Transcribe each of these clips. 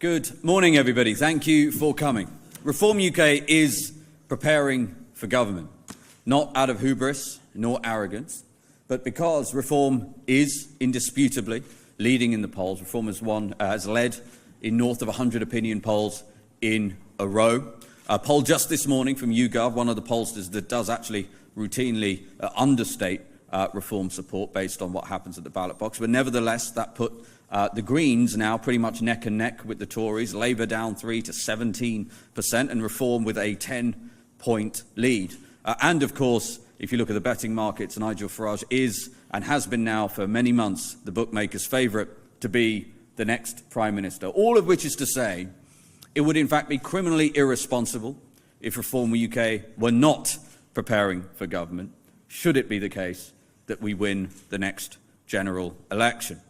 Good morning, everybody. Thank you for coming. Reform UK is preparing for government, not out of hubris nor arrogance, but because Reform is indisputably leading in the polls. Reform has led in north of 100 opinion polls in a row. A poll just this morning from YouGov, one of the pollsters that does actually routinely understate Reform support based on what happens at the ballot box. But nevertheless, that put the Greens now pretty much neck and neck with the Tories, Labour down 3 to 17%, and Reform with a 10-point lead. And of course, if you look at the betting markets, Nigel Farage is, and has been now for many months, the bookmakers' favourite to be the next Prime Minister. All of which is to say, it would in fact be criminally irresponsible if Reform UK were not preparing for government, should it be the case that we win the next general election.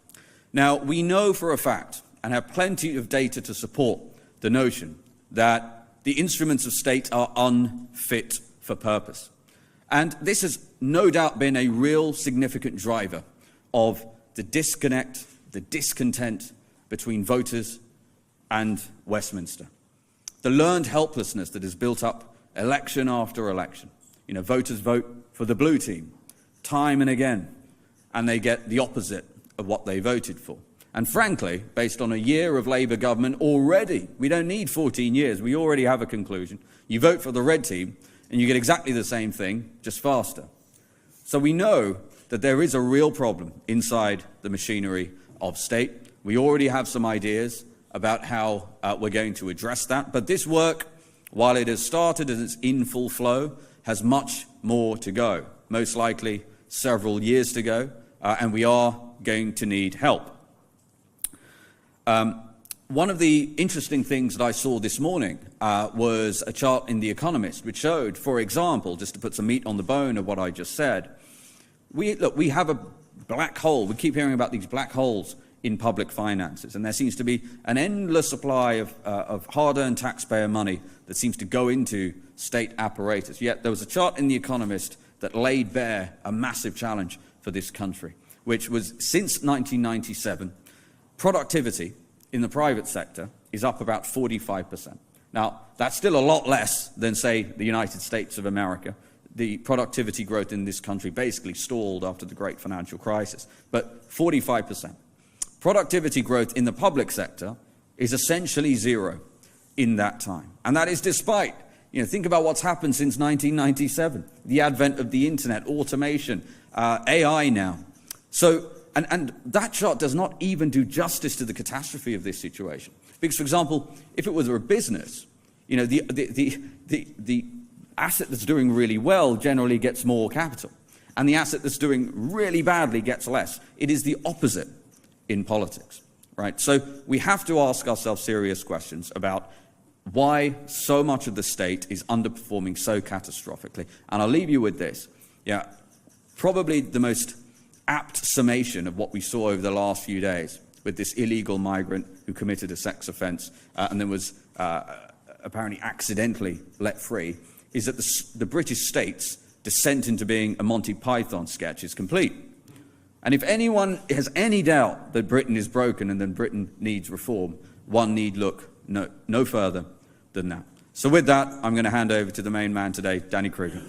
Now, we know for a fact, and have plenty of data to support the notion, that the instruments of state are unfit for purpose. And this has no doubt been a real significant driver of the disconnect, the discontent between voters and Westminster. The learned helplessness that has built up election after election. You know, voters vote for the blue team time and again, and they get the opposite of what they voted for. And frankly, based on a year of Labour government already, we don't need 14 years, we already have a conclusion. You vote for the red team, and you get exactly the same thing, just faster. So we know that there is a real problem inside the machinery of state. We already have some ideas about how we're going to address that. But this work, while it has started and it's in full flow, has much more to go, most likely several years to go, and we are going to need help. One of the interesting things that I saw this morning was a chart in The Economist, which showed, for example, just to put some meat on the bone of what I just said, we have a black hole. We keep hearing about these black holes in public finances, and there seems to be an endless supply of hard-earned taxpayer money that seems to go into state apparatus. Yet there was a chart in The Economist that laid bare a massive challenge for this country, which was, since 1997, productivity in the private sector is up about 45%. Now, that's still a lot less than, say, the United States of America. The productivity growth in this country basically stalled after the great financial crisis, but 45%. Productivity growth in the public sector is essentially zero in that time. And that is despite, think about what's happened since 1997, the advent of the internet, automation, AI now. So, and that chart does not even do justice to the catastrophe of this situation. Because, for example, if it was a business, the asset that's doing really well generally gets more capital, and the asset that's doing really badly gets less. It is the opposite in politics, right? So we have to ask ourselves serious questions about why so much of the state is underperforming so catastrophically. And I'll leave you with this. Probably the most apt summation of what we saw over the last few days with this illegal migrant who committed a sex offence and then was apparently accidentally let free, is that the British state's descent into being a Monty Python sketch is complete. And if anyone has any doubt that Britain is broken and that Britain needs reform, one need look no further than that. So with that, I'm going to hand over to the main man today, Danny Kruger.